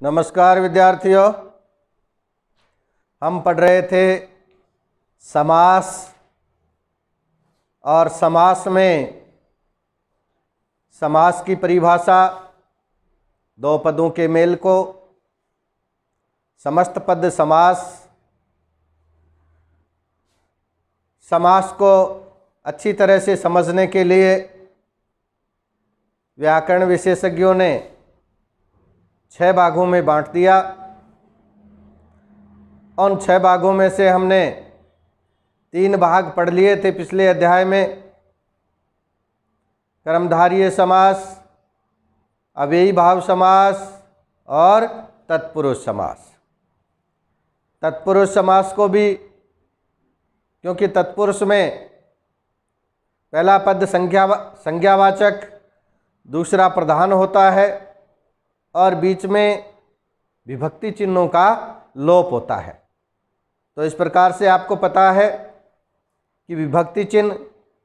नमस्कार विद्यार्थियों। हम पढ़ रहे थे समास और समास में समास की परिभाषा, दो पदों के मेल को, समस्त पद समास, समास को अच्छी तरह से समझने के लिए व्याकरण विशेषज्ञों ने 6 भागों में बांट दिया। उन 6 भागों में से हमने 3 भाग पढ़ लिए थे पिछले अध्याय में। कर्मधारय समास, अव्ययी भाव समास और तत्पुरुष समास। तत्पुरुष समास को भी, क्योंकि तत्पुरुष में पहला पद संज्ञावाचक, दूसरा प्रधान होता है और बीच में विभक्ति चिन्हों का लोप होता है। तो इस प्रकार से आपको पता है कि विभक्ति चिन्ह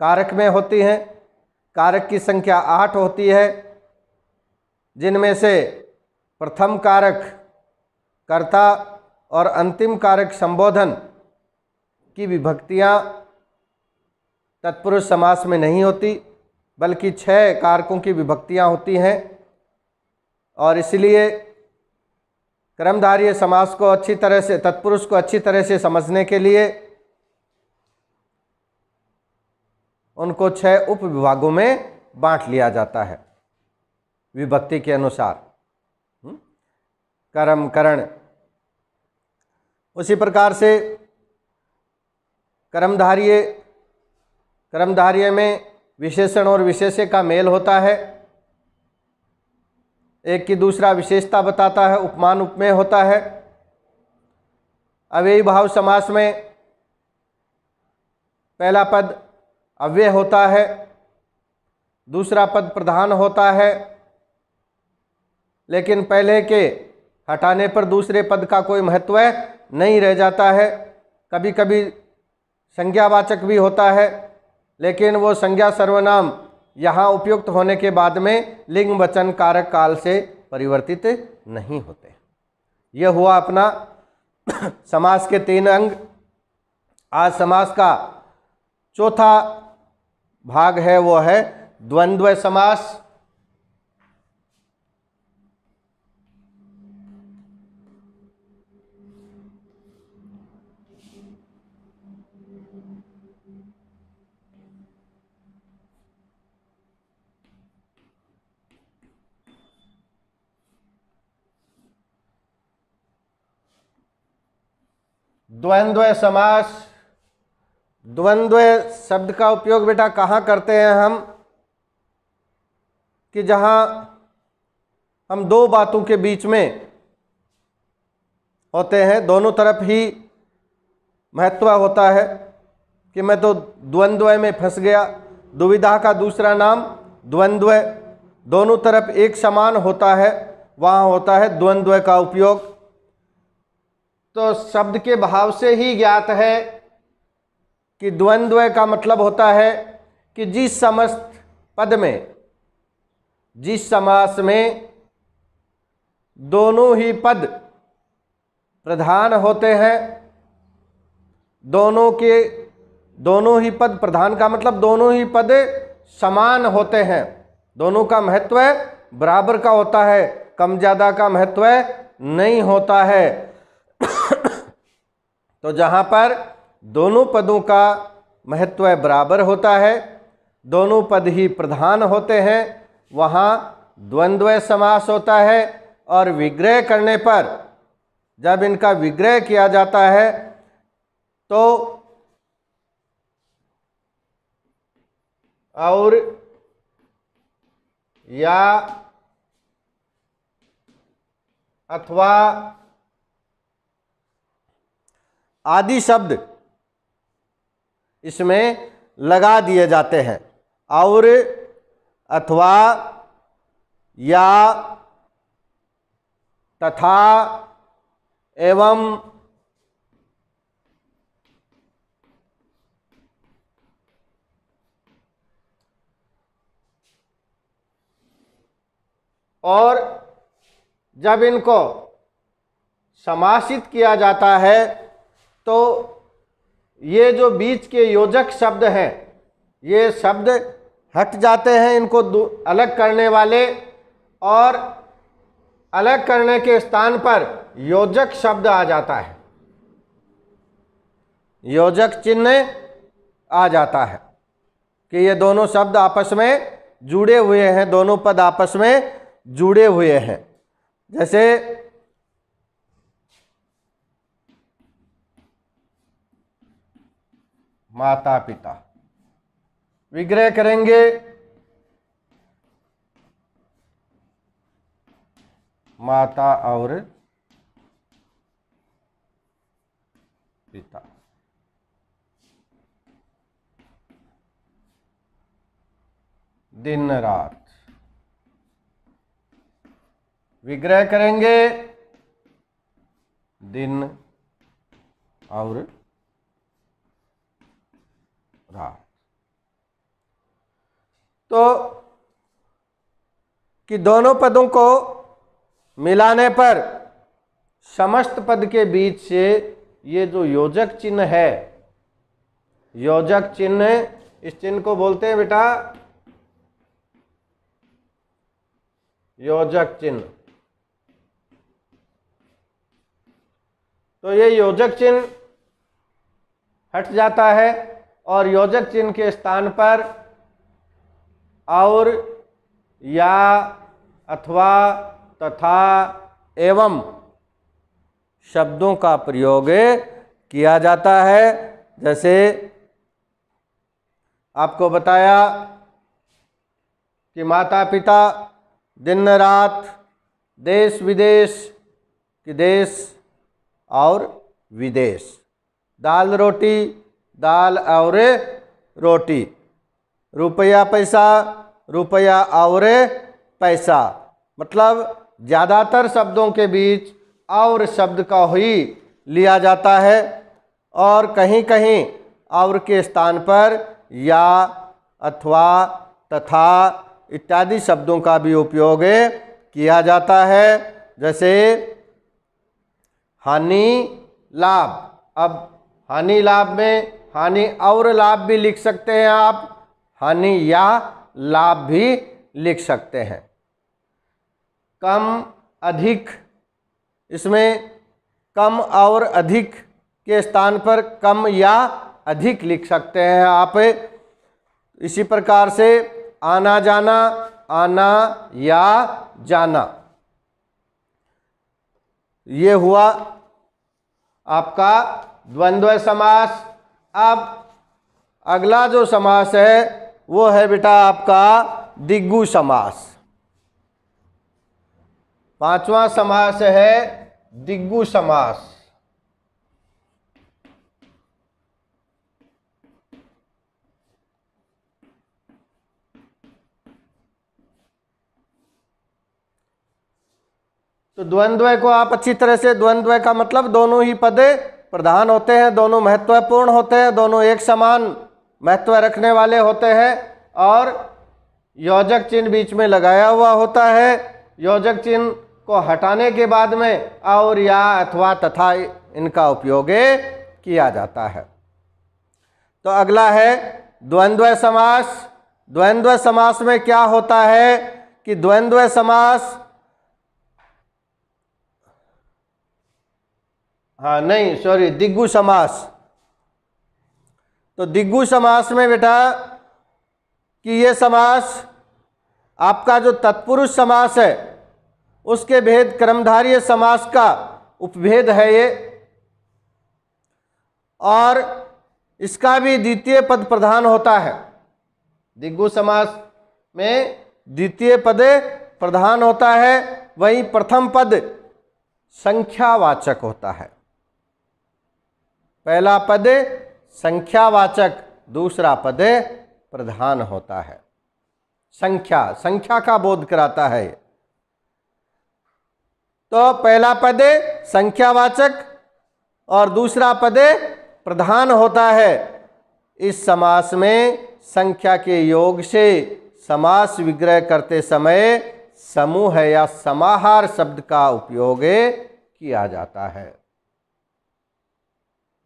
कारक में होती हैं। कारक की संख्या 8 होती है, जिनमें से प्रथम कारक कर्ता और अंतिम कारक संबोधन की विभक्तियां तत्पुरुष समास में नहीं होती, बल्कि 6 कारकों की विभक्तियां होती हैं। और इसलिए कर्मधारय समास को अच्छी तरह से, तत्पुरुष को अच्छी तरह से समझने के लिए उनको 6 उप विभागों में बांट लिया जाता है विभक्ति के अनुसार। कर्म, करण। उसी प्रकार से कर्मधारय में विशेषण और विशेष्य का मेल होता है, एक की दूसरा विशेषता बताता है, उपमान उपमेय होता है। अव्ययी भाव समास में पहला पद अव्यय होता है, दूसरा पद प्रधान होता है, लेकिन पहले के हटाने पर दूसरे पद का कोई महत्व नहीं रह जाता है। कभी कभी संज्ञावाचक भी होता है, लेकिन वो संज्ञा सर्वनाम यहाँ उपयुक्त होने के बाद में लिंग वचन कारक काल से परिवर्तित नहीं होते। यह हुआ अपना समास के 3 अंग। आज समास का चौथा भाग है, वो है द्वंद्व समास। द्वंद्व समास। द्वंद्व शब्द का उपयोग बेटा कहाँ करते हैं हम, कि जहाँ हम दो बातों के बीच में होते हैं, दोनों तरफ ही महत्व होता है, कि मैं तो द्वंद्व में फंस गया। दुविधा का दूसरा नाम द्वंद्व, दोनों तरफ एक समान होता है, वहाँ होता है द्वंद्व का उपयोग। तो शब्द के भाव से ही ज्ञात है कि द्वंद्व का मतलब होता है कि जिस समस्त पद में, जिस समास में दोनों ही पद प्रधान होते हैं, दोनों ही पद प्रधान का मतलब दोनों ही पद समान होते हैं, दोनों का महत्व बराबर का होता है, कम ज्यादा का महत्व नहीं होता है। तो जहाँ पर दोनों पदों का महत्व बराबर होता है, दोनों पद ही प्रधान होते हैं, वहाँ द्वंद्व समास होता है। और विग्रह करने पर, जब इनका विग्रह किया जाता है, तो और या अथवा आदि शब्द इसमें लगा दिए जाते हैं। और अथवा, या, तथा, एवं, और जब इनको समासित किया जाता है तो ये जो बीच के योजक शब्द हैं, ये शब्द हट जाते हैं, इनको अलग करने वाले, और अलग करने के स्थान पर योजक शब्द आ जाता है, योजक चिन्ह आ जाता है कि ये दोनों शब्द आपस में जुड़े हुए हैं, दोनों पद आपस में जुड़े हुए हैं। जैसे माता पिता, विग्रह करेंगे माता और पिता। दिन रात, विग्रह करेंगे दिन और रात। तो कि दोनों पदों को मिलाने पर समस्त पद के बीच से ये जो योजक चिन्ह है, योजक चिन्ह, इस चिन्ह को बोलते हैं बेटा योजक चिन्ह। तो ये योजक चिन्ह हट जाता है और योजक चिन्ह के स्थान पर और, या, अथवा, तथा, एवं शब्दों का प्रयोग किया जाता है। जैसे आपको बताया कि माता पिता, दिन रात, देश विदेश, कि देश और विदेश, दाल रोटी, दाल और रोटी, रुपया पैसा, रुपया और पैसा। मतलब ज़्यादातर शब्दों के बीच और शब्द का ही लिया जाता है, और कहीं कहीं और के स्थान पर या, अथवा, तथा इत्यादि शब्दों का भी उपयोग किया जाता है। जैसे हानि लाभ, अब हानि लाभ में हानि और लाभ भी लिख सकते हैं आप, हानि या लाभ भी लिख सकते हैं। कम अधिक, इसमें कम और अधिक के स्थान पर कम या अधिक लिख सकते हैं आप। इसी प्रकार से आना जाना, आना या जाना, ये हुआ आपका द्वंद्व समास। अब अगला जो समास है वो है बेटा आपका दिग्गु समास। पांचवा समास है दिग्गु समास। तो द्वंद्व को आप अच्छी तरह से, द्वंद्व का मतलब दोनों ही पद प्रधान होते हैं, दोनों महत्वपूर्ण होते हैं, दोनों एक समान महत्व रखने वाले होते हैं, और योजक चिन्ह बीच में लगाया हुआ होता है। योजक चिन्ह को हटाने के बाद में और, या, अथवा, तथा इनका उपयोग किया जाता है। तो अगला है द्वंद्व समास। द्वंद्व समास में क्या होता है कि द्वंद्व समास, हाँ नहीं सॉरी, दिग्गु समास। तो दिग्गु समास में बेटा कि ये समास आपका जो तत्पुरुष समास है उसके भेद कर्मधारय समास का उपभेद है ये, और इसका भी द्वितीय पद प्रधान होता है। दिग्गु समास में द्वितीय पद प्रधान होता है, वहीं प्रथम पद संख्यावाचक होता है। पहला पद संख्यावाचक, दूसरा पद प्रधान होता है। संख्या, संख्या का बोध कराता है। तो पहला पद संख्यावाचक और दूसरा पद प्रधान होता है। इस समास में संख्या के योग से समास विग्रह करते समय समूह या समाहार शब्द का उपयोग किया जाता है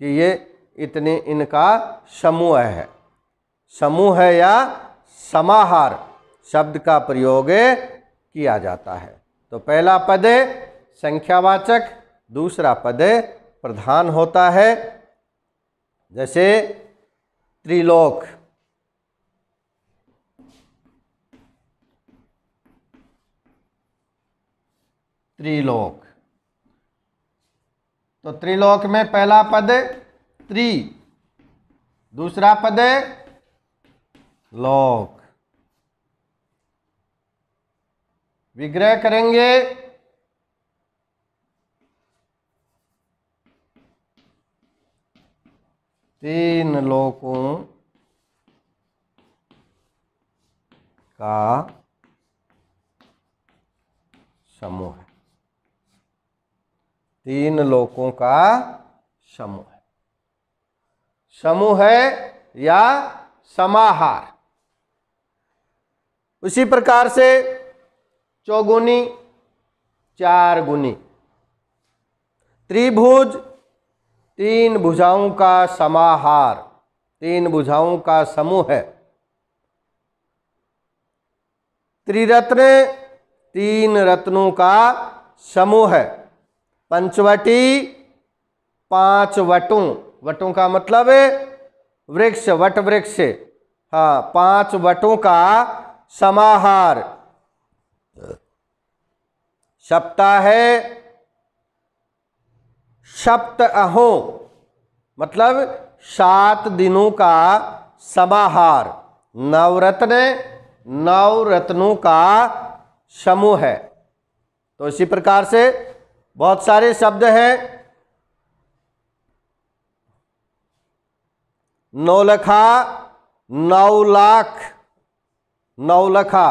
कि ये इतने इनका समूह है। समूह या समाहार शब्द का प्रयोग किया जाता है। तो पहला पद संख्यावाचक, दूसरा पद प्रधान होता है। जैसे त्रिलोक, त्रिलोक, तो त्रिलोक में पहला पद त्रि, दूसरा पद लोक। विग्रह करेंगे तीन लोकों का समूह है। तीन लोकों का समूह है। समूह है या समाहार। उसी प्रकार से चौगुनी, चार गुनी। त्रिभुज, तीन भुजाओं का समाहार, तीन भुजाओं का समूह है। त्रिरत्न, तीन रत्नों का समूह है। पंचवटी, पांच वटों, वटों का मतलब वृक्ष, वट वृक्ष, हाँ, पांच वटों का समाहार। सप्ताह है, सप्त अहो, मतलब 7 दिनों का समाहार। नवरत्न, 9 रत्नों का समूह है। तो इसी प्रकार से बहुत सारे शब्द हैं। नौलखा, 9 लाख, नौलखा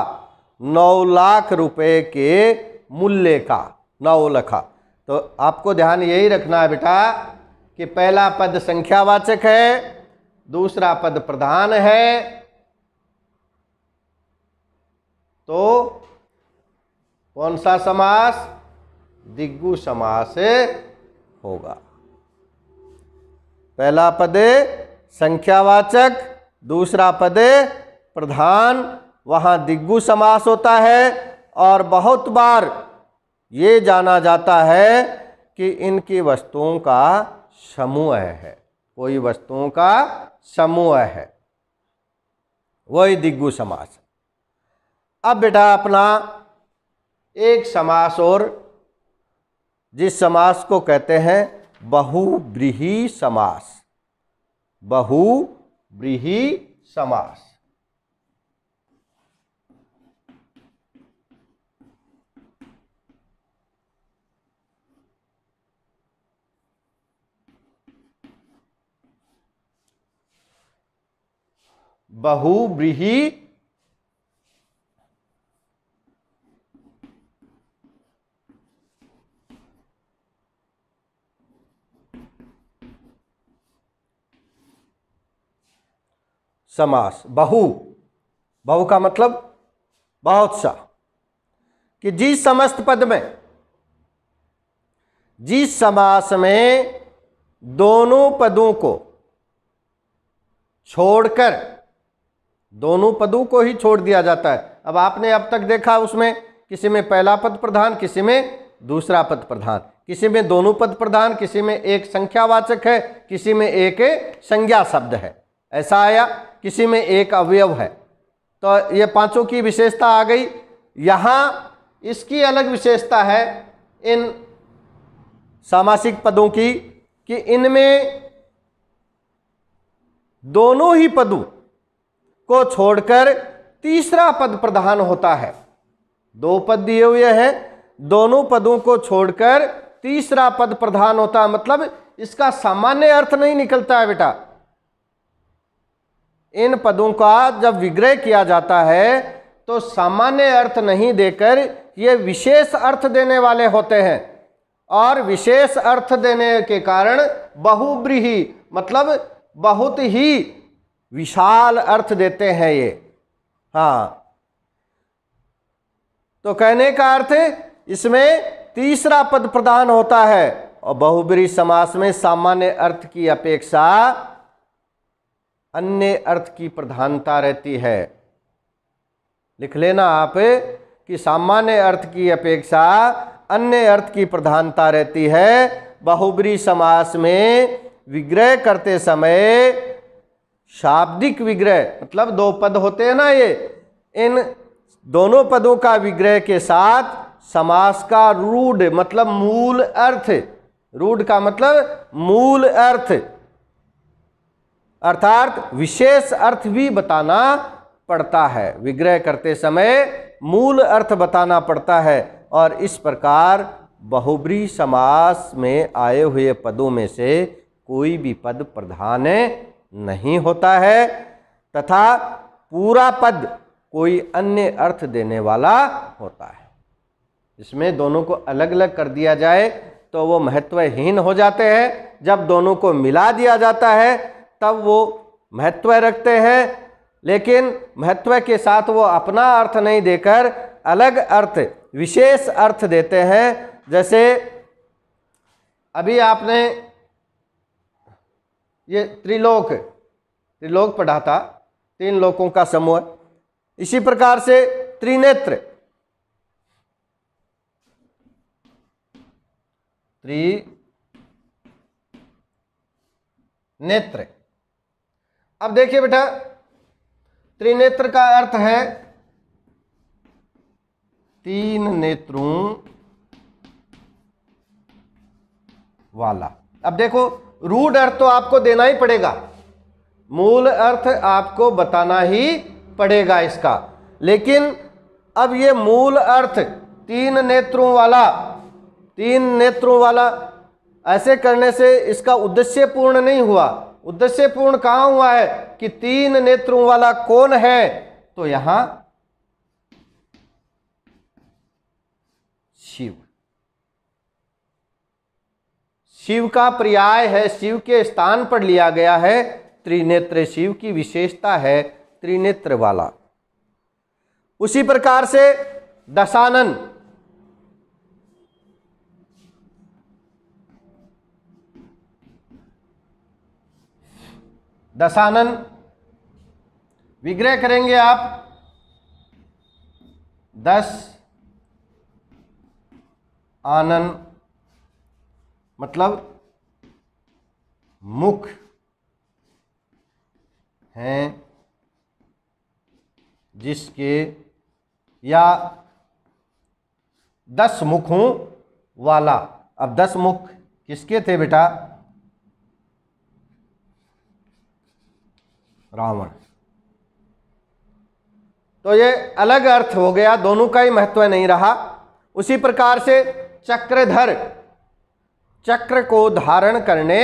9 लाख रुपए के मूल्य का नौलखा। तो आपको ध्यान यही रखना है बेटा कि पहला पद संख्यावाचक है, दूसरा पद प्रधान है, तो कौन सा समास? दिग्गु समास होगा। पहला पद संख्यावाचक, दूसरा पद प्रधान, वहां दिग्गु समास होता है। और बहुत बार ये जाना जाता है कि इनकी वस्तुओं का समूह है, कोई वस्तुओं का समूह है, वही दिग्गु समास। अब बेटा अपना एक समास और, जिस समास को कहते हैं बहुव्रीहि समास। बहुव्रीहि समास। बहुव्रीहि समास। बहु, बहु का मतलब बहुत सा, कि जिस समस्त पद में, जिस समास में दोनों पदों को छोड़कर, दोनों पदों को ही छोड़ दिया जाता है। अब आपने अब तक देखा उसमें किसी में पहला पद प्रधान, किसी में दूसरा पद प्रधान, किसी में दोनों पद प्रधान, किसी में एक संख्यावाचक है, किसी में एक संज्ञा शब्द है, ऐसा आया, किसी में एक अवयव है। तो ये पांचों की विशेषता आ गई। यहाँ इसकी अलग विशेषता है इन सामासिक पदों की कि इनमें दोनों ही पदों को छोड़कर तीसरा पद प्रधान होता है। 2 पद दिए हुए हैं, दोनों पदों को छोड़कर तीसरा पद प्रधान होता है। मतलब इसका सामान्य अर्थ नहीं निकलता है बेटा। इन पदों का जब विग्रह किया जाता है तो सामान्य अर्थ नहीं देकर ये विशेष अर्थ देने वाले होते हैं, और विशेष अर्थ देने के कारण बहुव्रीहि मतलब बहुत ही विशाल अर्थ देते हैं ये। हाँ, तो कहने का अर्थ इसमें तीसरा पद प्रधान होता है और बहुब्रीहि समास में सामान्य अर्थ की अपेक्षा अन्य अर्थ की प्रधानता रहती है। लिख लेना आप कि सामान्य अर्थ की अपेक्षा अन्य अर्थ की प्रधानता रहती है। बहुब्रीहि समास में विग्रह करते समय शाब्दिक विग्रह मतलब दो पद होते हैं ना, ये इन दोनों पदों का विग्रह के साथ समास का रूढ़ मतलब मूल अर्थ, रूढ़ का मतलब मूल अर्थ अर्थात विशेष अर्थ भी बताना पड़ता है। विग्रह करते समय मूल अर्थ बताना पड़ता है और इस प्रकार बहुब्रीहि समास में आए हुए पदों में से कोई भी पद प्रधान नहीं होता है तथा पूरा पद कोई अन्य अर्थ देने वाला होता है। इसमें दोनों को अलग अलग कर दिया जाए तो वो महत्वहीन हो जाते हैं, जब दोनों को मिला दिया जाता है तब वो महत्व रखते हैं, लेकिन महत्व के साथ वो अपना अर्थ नहीं देकर अलग अर्थ विशेष अर्थ देते हैं। जैसे अभी आपने ये त्रिलोक पढ़ा था, तीन लोकों का समूह। इसी प्रकार से त्रिनेत्र, त्रिनेत्र। अब देखिए बेटा, त्रिनेत्र का अर्थ है तीन नेत्रों वाला। अब देखो रूढ़ अर्थ तो आपको देना ही पड़ेगा, मूल अर्थ आपको बताना ही पड़ेगा इसका, लेकिन अब ये मूल अर्थ तीन नेत्रों वाला ऐसे करने से इसका उद्देश्य पूर्ण नहीं हुआ। उद्देश्य पूर्ण कहाँ हुआ है कि तीन नेत्रों वाला कौन है, तो यहां शिव का पर्याय है, शिव के स्थान पर लिया गया है। त्रिनेत्र शिव की विशेषता है, त्रिनेत्र वाला। उसी प्रकार से दशानन, विग्रह करेंगे आप 10 आनन मतलब मुख हैं जिसके या 10 मुखों वाला। अब 10 मुख किसके थे बेटा? रावण। तो ये अलग अर्थ हो गया, दोनों का ही महत्व नहीं रहा। उसी प्रकार से चक्रधर, चक्र को धारण करने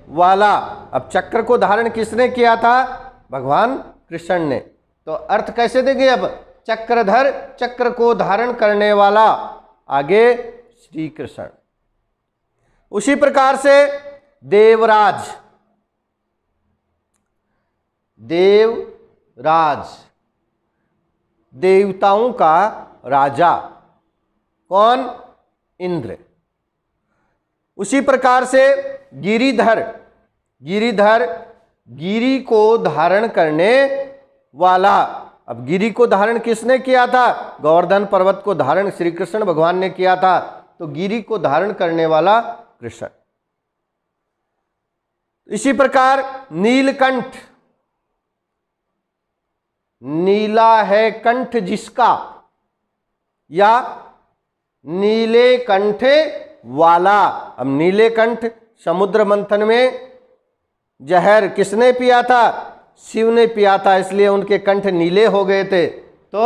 वाला। अब चक्र को धारण किसने किया था? भगवान कृष्ण ने। तो अर्थ कैसे देंगे अब? चक्रधर, चक्र को धारण करने वाला, आगे श्री कृष्ण। उसी प्रकार से देवराज, देवराज देवताओं का राजा, कौन? इंद्र। उसी प्रकार से गिरिधर, गिरिधर गिरि को धारण करने वाला। अब गिरि को धारण किसने किया था? गोवर्धन पर्वत को धारण श्री कृष्ण भगवान ने किया था, तो गिरि को धारण करने वाला कृष्ण। इसी प्रकार नीलकंठ, नीला है कंठ जिसका, या नीले कंठ वाला। अब नीले कंठ, समुद्र मंथन में जहर किसने पिया था? शिव ने पिया था, इसलिए उनके कंठ नीले हो गए थे। तो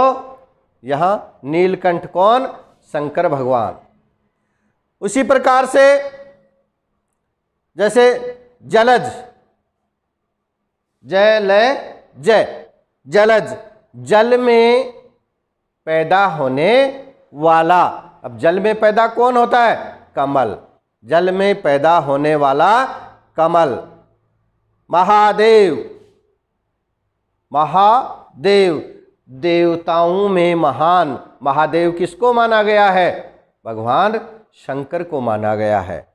यहां नीलकंठ कौन? शंकर भगवान। उसी प्रकार से जैसे जलज, जय लय जय, जलज जल में पैदा होने वाला। अब जल में पैदा कौन होता है? कमल। जल में पैदा होने वाला कमल। महादेव, महादेव देवताओं में महान। महादेव किसको माना गया है? भगवान शंकर को माना गया है।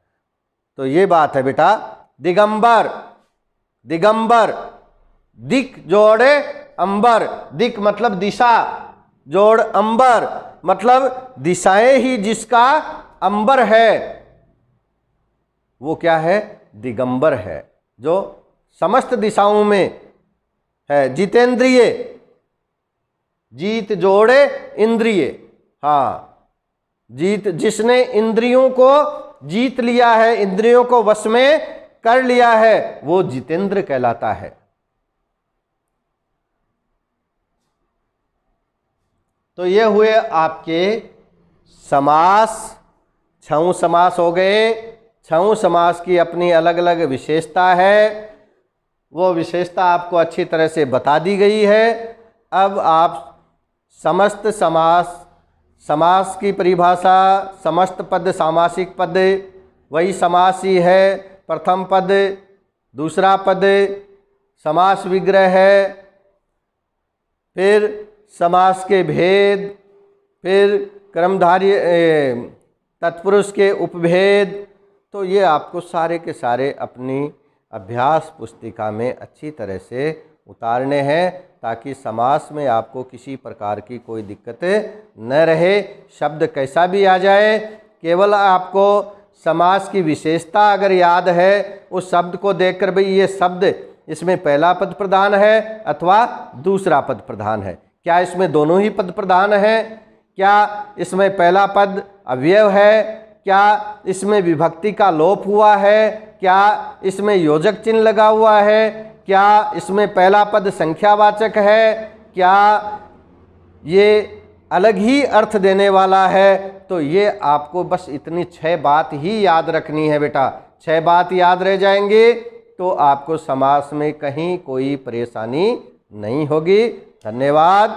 तो ये बात है बेटा। दिगंबर, दिगंबर, दिक जोड़े अंबर, दिक मतलब दिशा, जोड़ अंबर मतलब दिशाएं ही जिसका अंबर है वो क्या है? दिगंबर है, जो समस्त दिशाओं में है। जितेंद्रिय, जीत जोड़े इंद्रिय, हाँ, जीत, जिसने इंद्रियों को जीत लिया है, इंद्रियों को वश में कर लिया है, वो जितेंद्र कहलाता है। तो ये हुए आपके समास, 6 समास हो गए। 6 समास की अपनी अलग अलग विशेषता है, वो विशेषता आपको अच्छी तरह से बता दी गई है। अब आप समस्त समास, समास की परिभाषा, समस्त पद सामासिक पद वही समास ही है। प्रथम पद, दूसरा पद, समास विग्रह है, फिर समास के भेद, फिर कर्मधारय तत्पुरुष के उपभेद। तो ये आपको सारे के सारे अपनी अभ्यास पुस्तिका में अच्छी तरह से उतारने हैं, ताकि समास में आपको किसी प्रकार की कोई दिक्कत न रहे। शब्द कैसा भी आ जाए, केवल आपको समास की विशेषता अगर याद है, उस शब्द को देखकर भाई ये शब्द इसमें पहला पद प्रधान है अथवा दूसरा पद प्रधान है, क्या इसमें दोनों ही पद प्रधान है, क्या इसमें पहला पद अव्यय है, क्या इसमें विभक्ति का लोप हुआ है, क्या इसमें योजक चिन्ह लगा हुआ है, क्या इसमें पहला पद संख्यावाचक है, क्या ये अलग ही अर्थ देने वाला है। तो ये आपको बस इतनी 6 बात ही याद रखनी है बेटा। 6 बात याद रह जाएंगे तो आपको समास में कहीं कोई परेशानी नहीं होगी। धन्यवाद।